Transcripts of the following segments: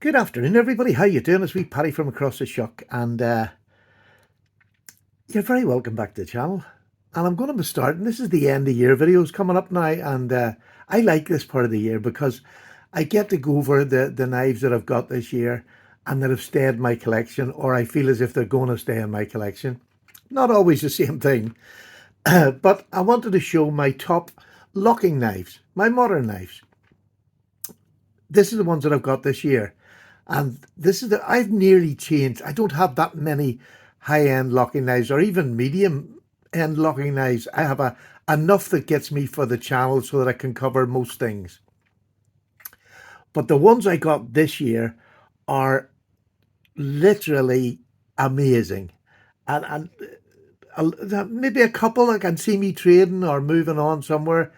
Good afternoon, everybody. How you doing? It's wee Paddy from across the shock, and you're very welcome back to the channel. And I'm going to be starting. This is the end of year videos coming up now, and I like this part of the year because I get to go over the knives that I've got this year and that have stayed in my collection, or I feel as if they're going to stay in my collection. Not always the same thing, but I wanted to show my top locking knives, my modern knives. This is the ones that I've got this year. And this is I've nearly changed. I don't have that many high-end locking knives or even medium-end locking knives. I have enough that gets me for the channel so that I can cover most things. But the ones I got this year are literally amazing. And maybe a couple I can see me trading or moving on somewhere,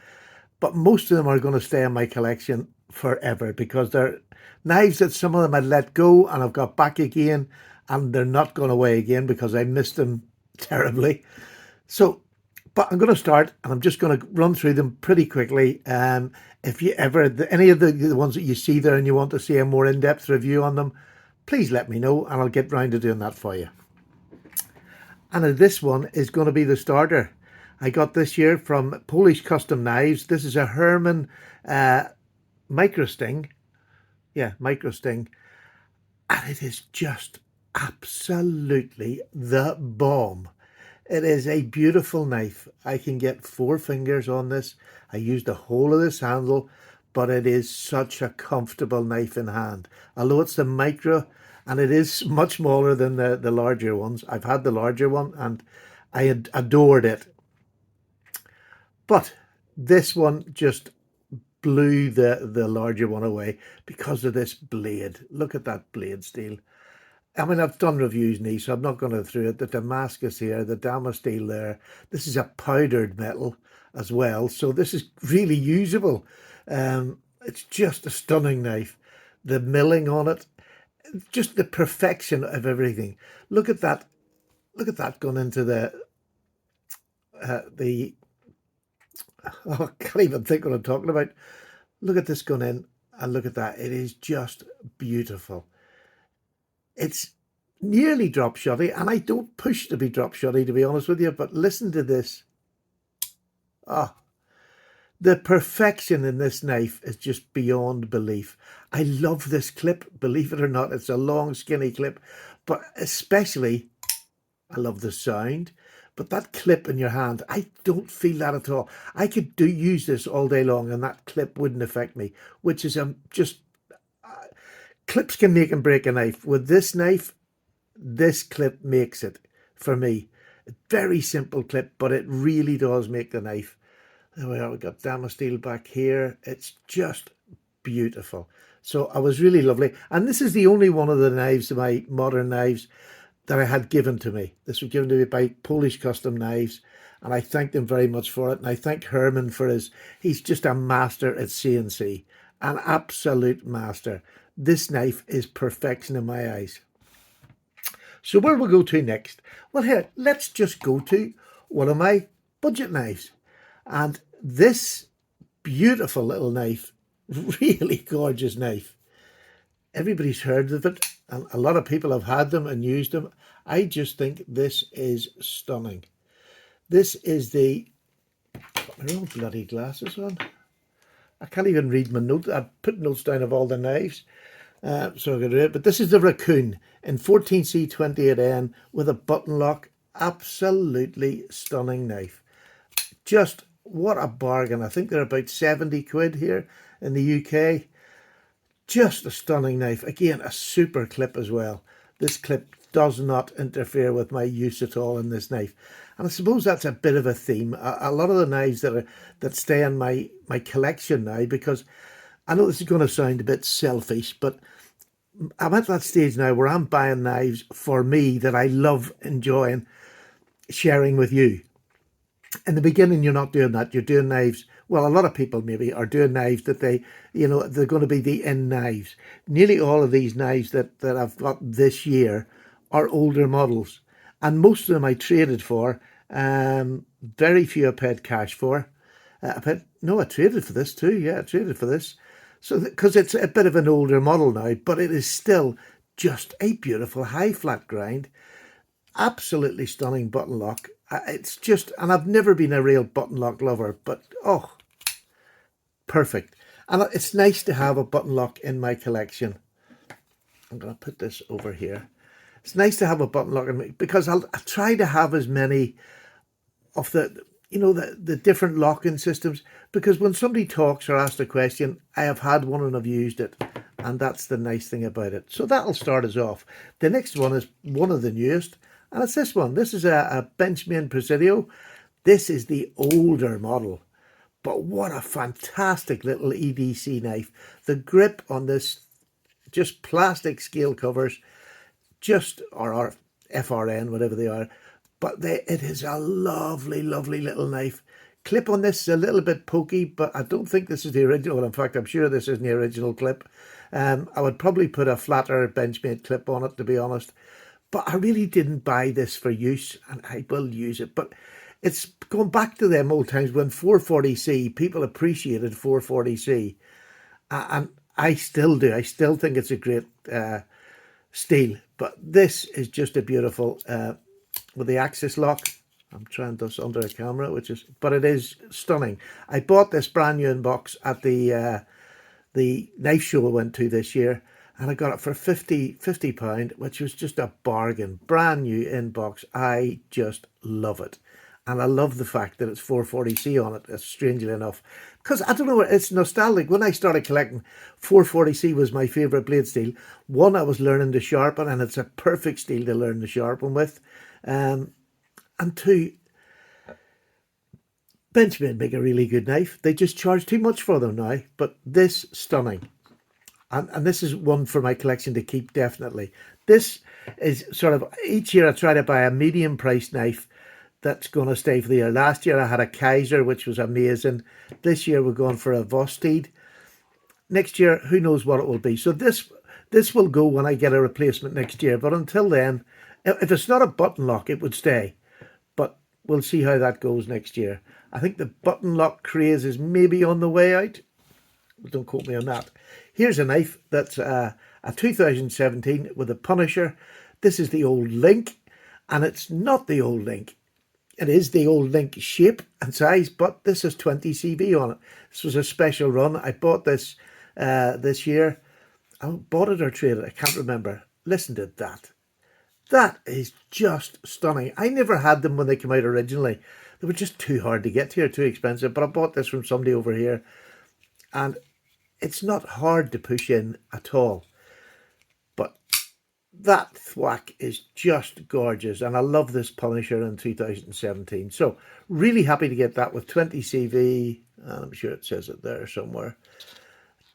but most of them are going to stay in my collection forever because they're knives that some of them I'd let go and I've got back again, and they're not going away again because I missed them terribly. So, but I'm going to start, and I'm just going to run through them pretty quickly. If you ever, any of the ones that you see there and you want to see a more in-depth review on them, please let me know and I'll get round to doing that for you. And this one is going to be the starter. I got this year from Polish Custom Knives. This is a Herman micro sting. Yeah, micro sting. And it is just absolutely the bomb. It is a beautiful knife. I can get 4 fingers on this. I used the whole of this handle, but it is such a comfortable knife in hand. Although it's the micro, and it is much smaller than the larger ones. I've had the larger one and I adored it. But this one just blew the larger one away because of this blade. Look at that blade steel. I mean, I've done reviews in these, so I'm not going to go through it. The Damascus here, the Damasteel there. This is a powdered metal as well, so this is really usable. It's just a stunning knife. The milling on it, just the perfection of everything. Look at that. Look at that going into the oh, I can't even think what I'm talking about. Look at this going in and look at that. It is just beautiful. It's nearly drop shotty, and I don't push to be drop shotty, to be honest with you, but listen to this. Ah, the perfection in this knife is just beyond belief. I love this clip, believe it or not. It's a long, skinny clip, but especially I love the sound. But that clip in your hand, I don't feel that at all. I could use this all day long and that clip wouldn't affect me, which is just... clips can make and break a knife. With this knife, this clip makes it for me. Very simple clip, but it really does make the knife. There we are, we've got Damasteel back here. It's just beautiful. So I was really lovely. And this is the only one of the knives, my modern knives, that I had given to me. This was given to me by Polish Custom Knives, and I thank them very much for it. And I thank Herman for he's just a master at CNC, an absolute master. This knife is perfection in my eyes. So where we'll go to next? Well, here, let's just go to one of my budget knives. And this beautiful little knife, really gorgeous knife. Everybody's heard of it, and a lot of people have had them and used them. I just think this is stunning. This is the... Got my own bloody glasses on. I can't even read my notes. I put notes down of all the knives, so I can read it. But this is the Raccoon in 14C28N with a button lock. Absolutely stunning knife. Just what a bargain. I think they're about 70 quid here in the UK. Just a stunning knife. Again, a super clip as well. This clip does not interfere with my use at all in this knife. And I suppose that's a bit of a theme. A lot of the knives that stay in my collection now, because I know this is going to sound a bit selfish, but I'm at that stage now where I'm buying knives for me that I love enjoying sharing with you. In the beginning, you're not doing that. You're doing knives. Well, a lot of people maybe are doing knives that they're going to be the end knives. Nearly all of these knives that I've got this year are older models. And most of them I traded for. Very few I paid cash for. I traded for this too. Yeah, I traded for this. So, because it's a bit of an older model now, but it is still just a beautiful high flat grind. Absolutely stunning button lock. It's just, and I've never been a real button lock lover, but oh, perfect. And it's nice to have a button lock in my collection. I'm going to put this over here. It's nice to have a button lock in me because I try to have as many of the, you know, the different locking systems, because when somebody talks or asks a question, I have had one and I've used it, and that's the nice thing about it. So that'll start us off. The next one is one of the newest, and it's this one. This is a Benchmade Presidio. This is the older model, but what a fantastic little EDC knife. The grip on this, just plastic scale covers, just, or FRN, whatever they are. But it is a lovely, lovely little knife. Clip on this is a little bit pokey, but I don't think this is the original. Well, in fact, I'm sure this isn't the original clip. I would probably put a flatter Benchmade clip on it, to be honest. But I really didn't buy this for use, and I will use it. But it's going back to them old times when 440C, people appreciated 440C. And I still do. I still think it's a great steel. But this is just a beautiful... with the axis lock. I'm trying this under a camera, but it is stunning. I bought this brand new in box at the knife show I went to this year, and I got it for £50, which was just a bargain. Brand new in box. I just love it. And I love the fact that it's 440C on it, strangely enough. Because, I don't know, it's nostalgic. When I started collecting, 440C was my favourite blade steel. One, I was learning to sharpen, and it's a perfect steel to learn to sharpen with. And two, Benchmade make a really good knife. They just charge too much for them now. But this, stunning. And this is one for my collection to keep, definitely. This is sort of, each year I try to buy a medium price knife that's going to stay for the year. Last year I had a Kaiser, which was amazing. This year we're going for a Vostede. Next year, who knows what it will be. So this will go when I get a replacement next year. But until then, if it's not a button lock, it would stay. But we'll see how that goes next year. I think the button lock craze is maybe on the way out. Don't quote me on that. Here's a knife that's a 2017 with a Punisher. This is the old Link, and it's not the old Link. It is the old Link shape and size, but this has 20 CV on it. This was a special run. I bought this this year. I bought it or traded it, I can't remember. Listen to that. That is just stunning. I never had them when they came out originally. They were just too hard to get here, too expensive. But I bought this from somebody over here, and it's not hard to push in at all. But that thwack is just gorgeous, and I love this Punisher in 2017. So really happy to get that with 20 CV, and I'm sure it says it there somewhere.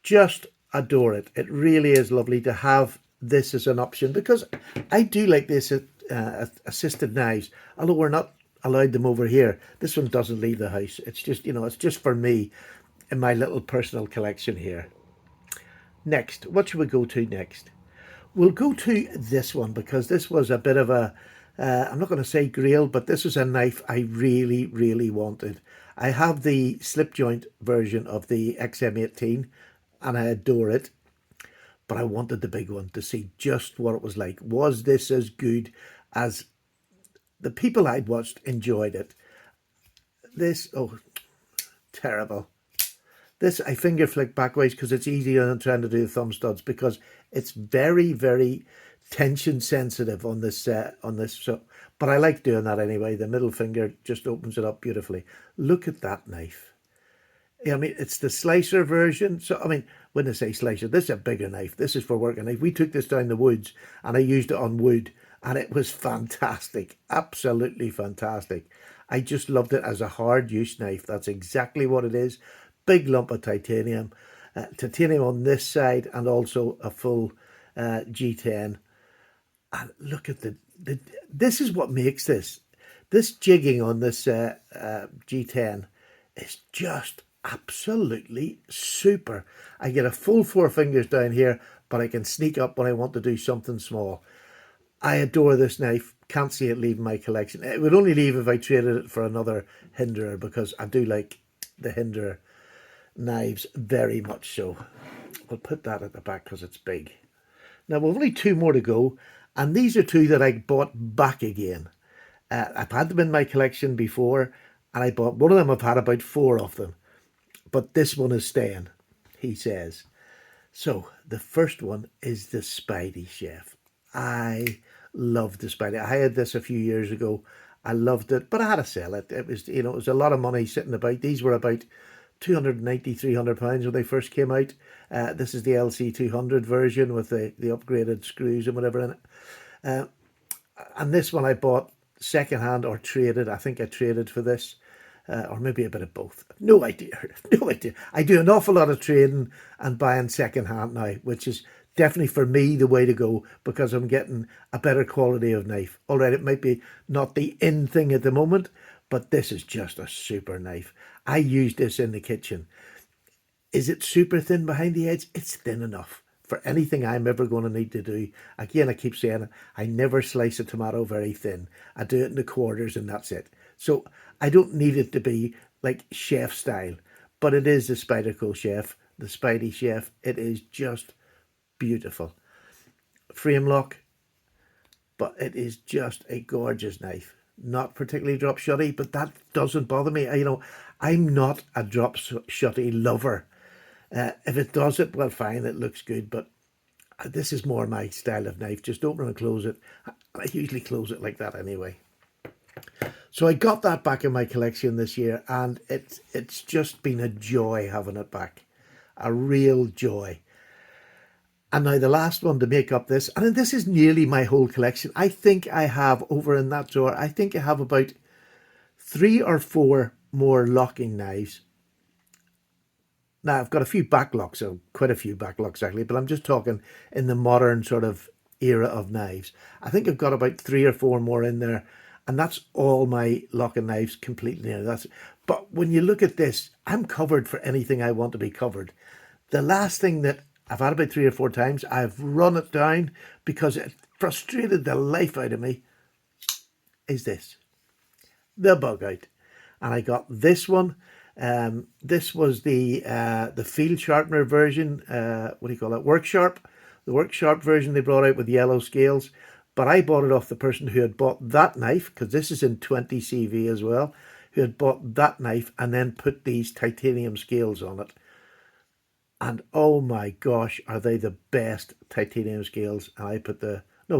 Just adore it. It really is lovely to have this as an option, because I do like this assisted knives, although we're not allowed them over here. This one doesn't leave the house. It's just, you know, it's just for me in my little personal collection here. Next, what should we go to next? We'll go to this one, because this was a bit of a, I'm not going to say grail, but this is a knife I really, really wanted. I have the slip joint version of the XM18, and I adore it. But I wanted the big one to see just what it was like. Was this as good as the people I'd watched enjoyed it? This, oh, terrible. This I finger flick backwards because it's easier than trying to do the thumb studs, because it's very, very tension sensitive on this. So, but I like doing that anyway. The middle finger just opens it up beautifully. Look at that knife. I mean, it's the slicer version. So, I mean, when I say slicer, this is a bigger knife. This is for working knife. We took this down the woods and I used it on wood, and it was fantastic. Absolutely fantastic. I just loved it as a hard use knife. That's exactly what it is. Big lump of titanium. Titanium on this side, and also a full G10. And look at this is what makes this. This jigging on this G10 is just absolutely super. I get a full 4 fingers down here, but I can sneak up when I want to do something small. I adore this knife. Can't see it leaving my collection. It would only leave if I traded it for another Hinderer, because I do like the Hinderer knives very much so. We'll put that at the back because it's big. Now we've only 2 more to go, and these are 2 that I bought back again. I've had them in my collection before, and I bought one of them. I've had about 4 of them, but this one is staying, he says. So the first one is the Spidey Chef. I love the Spidey. I had this a few years ago. I loved it, but I had to sell it. It was, it was a lot of money sitting about. These were about 290, 300 pounds when they first came out. This is the LC200 version with the upgraded screws and whatever in it. And this one I bought secondhand or traded. I think I traded for this, or maybe a bit of both. No idea. No idea. I do an awful lot of trading and buying secondhand now, which is definitely for me the way to go, because I'm getting a better quality of knife. All right, it might be not the in thing at the moment, but this is just a super knife. I use this in the kitchen. Is it super thin behind the edge? It's thin enough for anything I'm ever going to need to do. Again, I keep saying it, I never slice a tomato very thin. I do it in the quarters and that's it. So I don't need it to be like chef style, but it is the Spyderco Chef, the Spidey Chef. It is just beautiful. Frame lock, but it is just a gorgeous knife. Not particularly drop shotty, but that doesn't bother me. I'm not a drop shotty lover. If it does it, well, fine, it looks good, but this is more my style of knife. Just open and close it. I usually close it like that anyway. So I got that back in my collection this year, and it's just been a joy having it back. A real joy. And now the last one to make up this, and this is nearly my whole collection. I think I have over in that drawer, I think I have about 3 or 4 more locking knives. Now I've got a few backlocks, so quite a few backlocks actually, but I'm just talking in the modern sort of era of knives. I think I've got about 3 or 4 more in there, and that's all my locking knives completely now. But when you look at this, I'm covered for anything I want to be covered. The last thing that I've had about 3 or 4 times, I've run it down because it frustrated the life out of me, is this, the Bugout. And I got this one. This was the field sharpener version. What do you call it? Worksharp. The Worksharp version they brought out with yellow scales. But I bought it off the person who had bought that knife, because this is in 20 CV as well, who had bought that knife and then put these titanium scales on it. And oh my gosh, are they the best titanium scales? And I put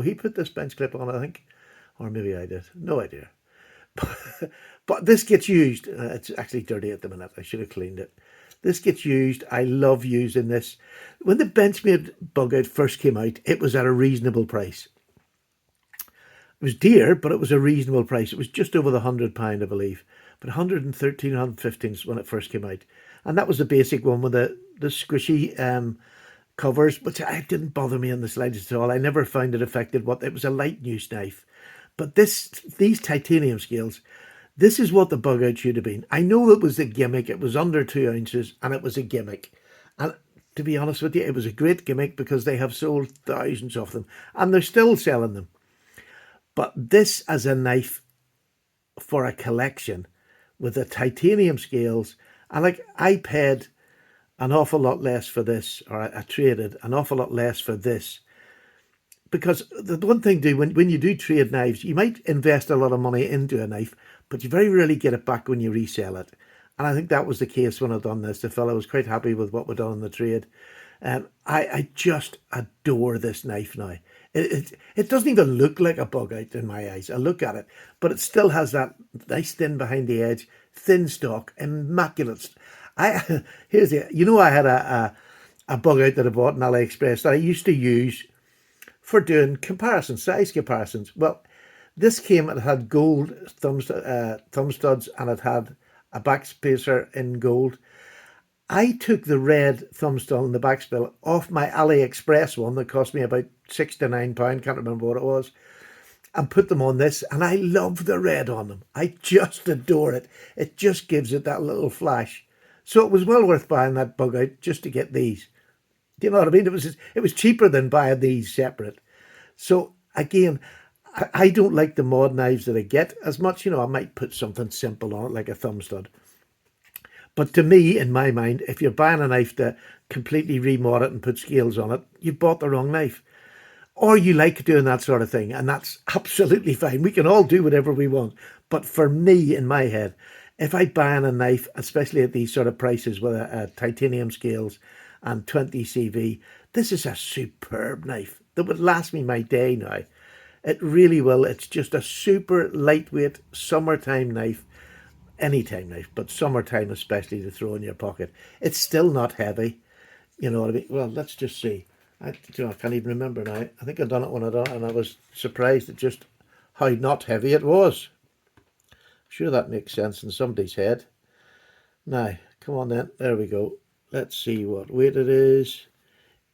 he put this bench clip on, I think. Or maybe I did. No idea. But this gets used. It's actually dirty at the minute. I should have cleaned it. This gets used. I love using this. When the Benchmade Bugout first came out, it was at a reasonable price. It was dear, but it was a reasonable price. It was just over the £100, I believe. But 113, 115 when it first came out. And that was the basic one with the squishy covers, which didn't bother me in the slightest at all. I never found it affected. It was a light use knife. But these titanium scales, this is what the Bugout should have been. I know it was a gimmick. It was under 2 ounces, and it was a gimmick. And to be honest with you, it was a great gimmick because they have sold thousands of them, and they're still selling them. But this as a knife for a collection with the titanium scales, and like I paid an awful lot less for this, or I traded an awful lot less for this. Because the one thing when you do trade knives, you might invest a lot of money into a knife, but you very rarely get it back when you resell it. And I think that was the case when I done this. The fellow was quite happy with what we done in the trade. I just adore this knife now. It doesn't even look like a Bugout in my eyes. I look at it, but it still has that nice thin behind the edge, thin stock, immaculate. I had a Bugout that I bought in AliExpress that I used to use for doing comparisons, size comparisons. Well, this came, it had gold thumb studs, and it had a backspacer in gold. I took the red thumb stud and the backspill off my AliExpress one that cost me about £6 to £9, can't remember what it was, and put them on this, and I love the red on them. I just adore it. It just gives it that little flash. So it was well worth buying that Bugout just to get these. Do you know what I mean? It was cheaper than buying these separate. So again, I don't like the mod knives that I get as much. I might put something simple on it, like a thumb stud. But to me, in my mind, if you're buying a knife to completely remod it and put scales on it, you've bought the wrong knife. Or you like doing that sort of thing, and that's absolutely fine. We can all do whatever we want. But for me, in my head, if I buy a knife, especially at these sort of prices with a titanium scales and 20 CV, this is a superb knife that would last me my day now. It really will. It's just a super lightweight summertime knife, anytime knife, but summertime especially, to throw in your pocket. It's still not heavy. You know what I mean? Well, let's just see. I can't even remember now. I think I've done it when I done it, and I was surprised at just how not heavy it was. Sure, that makes sense in somebody's head. Now, come on then. There we go. Let's see what weight it is.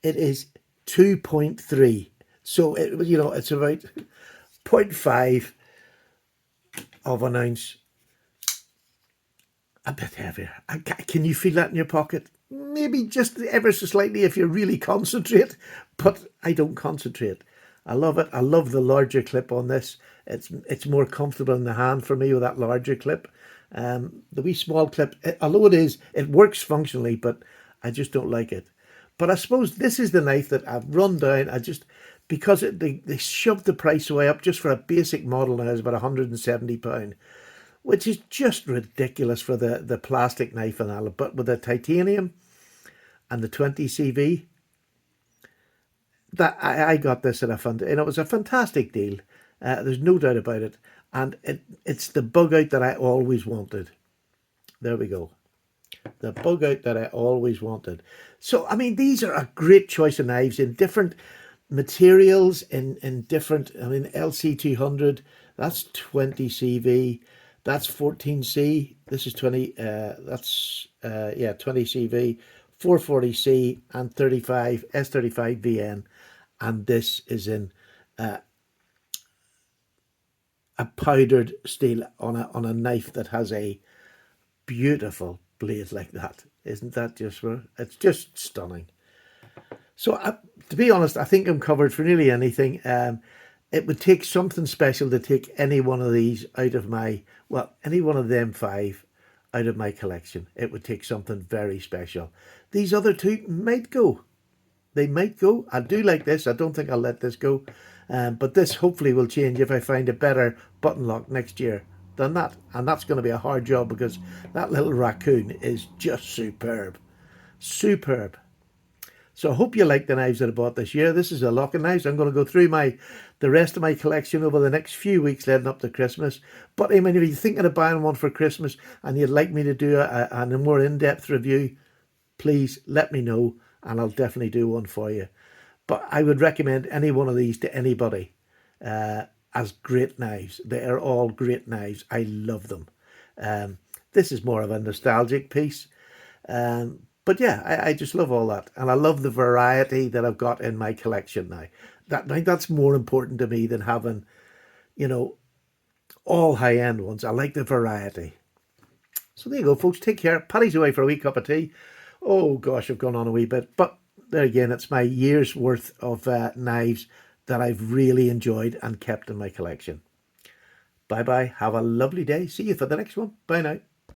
It is 2.3. So, it's about 0.5 of an ounce. A bit heavier. Can you feel that in your pocket? Maybe just ever so slightly if you really concentrate, but I don't concentrate. I love it. I love the larger clip on this. It's more comfortable in the hand for me with that larger clip. The wee small clip, although it works functionally, but I just don't like it. But I suppose this is the knife that I've run down. Because they shoved the price way up just for a basic model now is about £170. Which is just ridiculous for the plastic knife and all. But with the titanium and the 20 CV, that I got this at and it was a fantastic deal. There's no doubt about it. And it's the Bugout that I always wanted. There we go. The Bugout that I always wanted. So, I mean, these are a great choice of knives in different materials, in different, LC200, that's 20 CV. That's 14C. This is 20. 20 CV, 440C, and 35 S35 VN, and this is in a powdered steel on a knife that has a beautiful blade like that. Isn't that just? It's just stunning. So, to be honest, I think I'm covered for nearly anything. It would take something special to take any one of these out of any one of them 5 out of my collection. It would take something very special. These other 2 might go. They might go. I do like this. I don't think I'll let this go. But this hopefully will change if I find a better button lock next year than that. And that's going to be a hard job because that little raccoon is just superb. Superb. So I hope you like the knives that I bought this year. This is a lot of knives. I'm going to go through the rest of my collection over the next few weeks leading up to Christmas. But I mean, if you're thinking of buying one for Christmas and you'd like me to do a more in-depth review, please let me know and I'll definitely do one for you. But I would recommend any one of these to anybody as great knives. They are all great knives. I love them. This is more of a nostalgic piece. But yeah, I just love all that. And I love the variety that I've got in my collection now. I think that's more important to me than having, all high-end ones. I like the variety. So there you go, folks. Take care. Paddy's away for a wee cup of tea. Oh, gosh, I've gone on a wee bit. But there again, it's my year's worth of knives that I've really enjoyed and kept in my collection. Bye-bye. Have a lovely day. See you for the next one. Bye now.